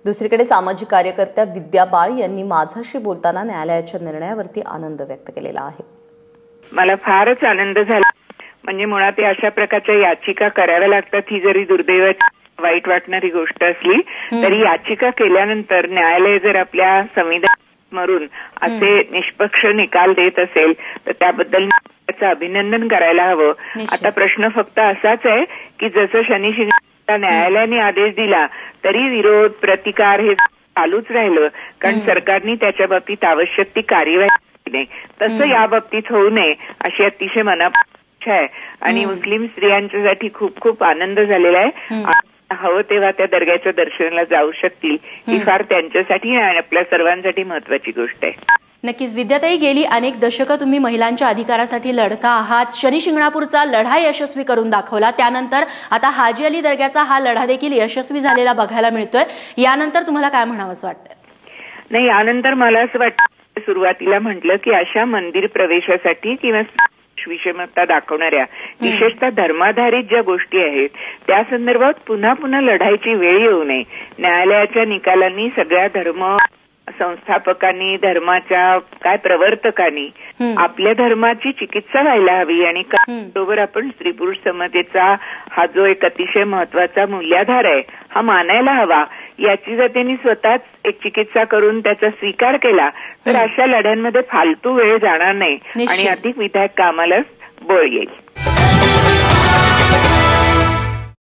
दुसरीकडे सामाजिक कार्यकर्त्या विद्या बाळ यांनी माझाशी बोलताना न्यायालयाच्या निर्णयावरती आनंद व्यक्त केलेला आहे. मला फारच आनंद झाला. म्हणजे मुळात अशा प्रकारच्या याचिका कराव्या लागतात ही जरी दुर्दैवाची वाईट वाटणारी गोष्ट असली तरी याचिका केल्यानंतर न्यायालय जर आपल्या संविधानावरून असे निष्पक्ष निकाल देत असेल तर त्याबद्दल त्याचं अभिनंदन करायला हवं. आता प्रश्न फक्त असाच आहे की जसं शनी शिंगणापूरला न्यायालयाने आदेश दिला तरी विरोध प्रतिकार हे चालूच राहिलं कारण सरकारने त्याच्या बाबतीत आवश्यक ती कार्यवाही केली नाही. तसं या बाबतीत होऊ नये अशी अतिशय मनापासून आहे आणि मुस्लिम स्त्रियांच्यासाठी खूप खूप आनंद झालेला आहे. हवं तेव्हा त्या दर्ग्याच्या दर्शनाला जाऊ शकतील ही फार त्यांच्यासाठी आणि आपल्या सर्वांसाठी महत्वाची गोष्ट आहे. नक्कीच विद्याताई, गेली अनेक दशकं तुम्ही महिलांच्या अधिकारासाठी लढता आहात. शनी शिंगणापूरचा लढा यशस्वी करून दाखवला. त्यानंतर आता हाजी अली दर्ग्याचा हा लढा देखील यशस्वी झालेला बघायला मिळतोय. यानंतर तुम्हाला काय म्हणावंसं वाटतं? नाही, यानंतर मला असं वाटतं सुरुवातीला म्हटलं की अशा मंदिर प्रवेशासाठी किंवा विषमता दाखवणाऱ्या विशेषतः धर्माधारित ज्या गोष्टी आहेत त्या संदर्भात पुन्हा पुन्हा लढायची वेळ येऊ नये. न्यायालयाच्या निकालांनी सगळ्या धर्म संस्थापकांनी धर्माच्या काय प्रवर्तकांनी आपल्या धर्माची चिकित्सा व्हायला हवी आणि बरोबर आपण स्त्री पुरुष समतेचा हा जो एक अतिशय महत्वाचा मूल्याधार आहे हा मानायला हवा. याची जर त्यांनी स्वतःच एक चिकित्सा करून त्याचा स्वीकार केला तर अशा लढ्यांमध्ये फालतू वेळ जाणार नाही आणि अधिक विधायक कामाला बळ येईल.